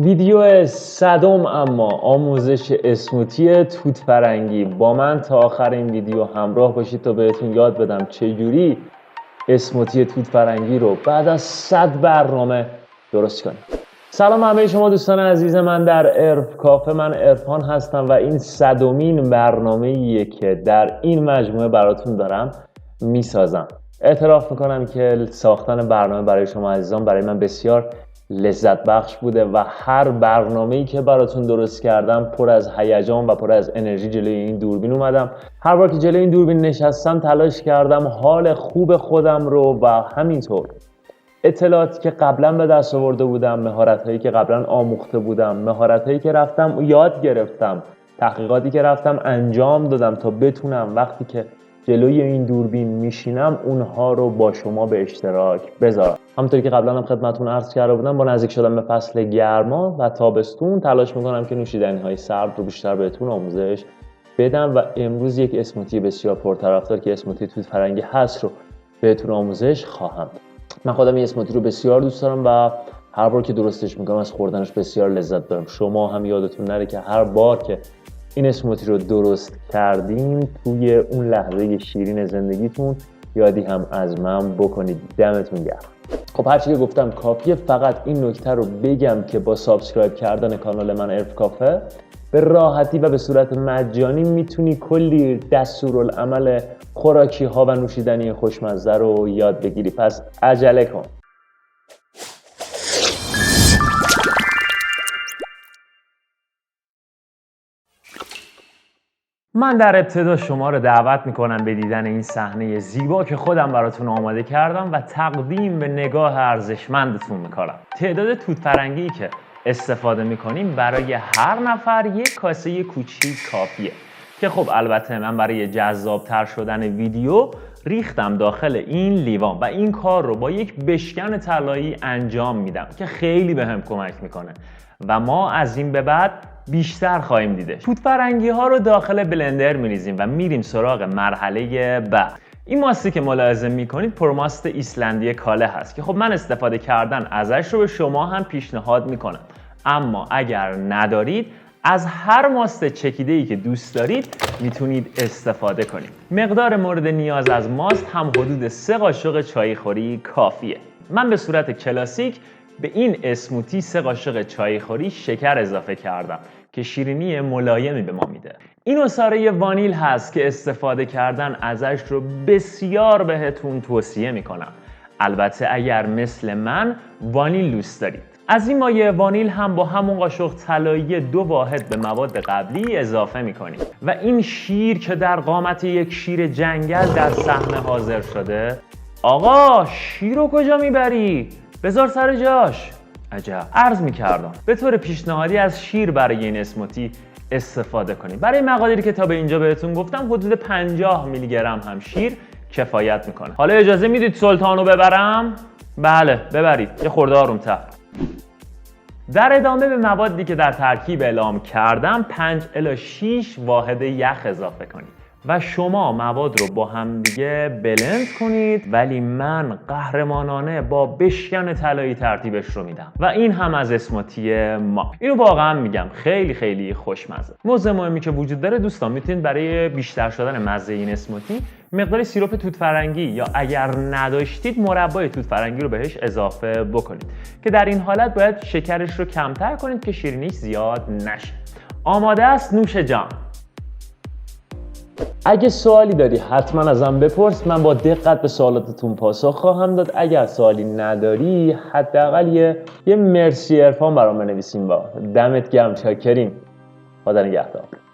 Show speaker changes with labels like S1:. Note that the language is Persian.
S1: ویدیو صدم اما آموزش اسموتی توت فرنگی. با من تا آخر این ویدیو همراه باشید تا بهتون یاد بدم چجوری اسموتی توت فرنگی رو بعد از 100 برنامه درست کنید. سلام همه شما دوستان عزیز من در عرف کافه. من عرفان هستم و این 100مین برنامه‌ایه که در این مجموعه براتون دارم میسازم. اعتراف میکنم که ساختن برنامه برای شما عزیزان برای من بسیار لذت بخش بوده و هر برنامه‌ای که براتون درست کردم پر از هیجان و پر از انرژی جلوی این دوربین اومدم. هر بار که جلوی این دوربین نشستم تلاش کردم حال خوب خودم رو و همینطور اطلاعاتی که قبلا به دست آورده بودم، مهارت‌هایی که قبلا آموخته بودم، مهارت‌هایی که رفتم یاد گرفتم، تحقیقاتی که رفتم انجام دادم تا بتونم وقتی که جلوی این دوربین میشینم اونها رو با شما به اشتراک بذارم. همونطوری که قبلا هم خدمتتون عرض کرده بودم، با نزدیک شدن به فصل گرما و تابستون تلاش میکنم که نوشیدنی‌های سرد رو بیشتر بهتون آموزش بدم و امروز یک اسموتی بسیار پرطرفدار که اسموتی توت فرنگی هست رو بهتون آموزش خواهم. من خودم این اسموتی رو بسیار دوست دارم و هر بار که درستش میکنم از خوردنش بسیار لذت دارم. شما هم یادتون نره که هر بار که این اسموتی رو درست کردیم توی اون لحظه شیرین زندگیتون یادی هم از من بکنید. دمتون گرم. خب هرچی که گفتم کافیه. فقط این نکته رو بگم که با سابسکرایب کردن کانال من عرف کافه به راحتی و به صورت مجانی میتونی کلی دستورالعمل خوراکی ها و نوشیدنی خوشمزه رو یاد بگیری. پس عجله کن. من در ابتدا شما رو دعوت میکنم به دیدن این صحنه زیبا که خودم براتون آماده کردم و تقدیم به نگاه ارزشمندتون میکنم. تعداد توت فرنگی که استفاده میکنیم برای هر نفر یک کاسه کوچیک کافیه که خب البته من برای جذابتر شدن ویدیو ریختم داخل این لیوان و این کار رو با یک بشکن طلایی انجام میدم که خیلی بهم کمک میکنه و ما از این به بعد بیشتر خواهیم دیدش. توت فرنگی ها رو داخل بلندر میریزیم و میریم سراغ مرحله بعد. این ماستی که ملاحظه میکنید پرماست ایسلندی کاله هست که خب من استفاده کردن ازش رو به شما هم پیشنهاد میکنم، اما اگر ندارید از هر ماست چکیده‌ای که دوست دارید میتونید استفاده کنید. مقدار مورد نیاز از ماست هم حدود 3 قاشق چایخوری کافیه. من به صورت کلاسیک به این اسموتی 3 قاشق چایخوری شکر اضافه کردم که شیرینی ملایمی به ما میده. این عصاره وانیل هست که استفاده کردن ازش رو بسیار بهتون توصیه میکنم، البته اگر مثل من وانیل دوست دارید. از این مایع وانیل هم با همون قاشق طلایی 2 واحد به مواد قبلی اضافه میکنیم و این شیر که در قامت یک شیر جنگل در صحنه حاضر شده. آقا شیر رو کجا میبری؟ بذار سر جاش. عجب. عرض میکردم به طور پیشنهادی از شیر برای این اسموتی استفاده کنید. برای مقادیری که تا به اینجا بهتون گفتم حدود 50 میلی گرم هم شیر کفایت میکنه. حالا اجازه میدید سلطانو ببرم؟ بله ببرید، یه خورده آرومتر. در ادامه به موادی که در ترکیب اعلام کردم 5 الی 6 واحد یخ اضافه کنید و شما مواد رو با همدیگه بلند کنید، ولی من قهرمانانه با بشکن طلایی ترتیبش رو میدم و این هم از اسموتی ما. اینو واقعا میگم خیلی خیلی خوشمزه. موضوع مهمی که وجود داره دوستان، میتونید برای بیشتر شدن مزه این اسموتی مقدار سیرپ توت فرنگی یا اگر نداشتید مربای توت فرنگی رو بهش اضافه بکنید که در این حالت باید شکرش رو کمتر کنید که شیرینیش زیاد نشه. آماده است نوش جان. اگه سوالی داری حتما ازم بپرس، من با دقت به سوالاتتون پاسخ خواهم داد. اگر سوالی نداری حداقل یه مرسی عرفان برام بنویسین. با دمت گرم، چاکریم. خدا نگهدار.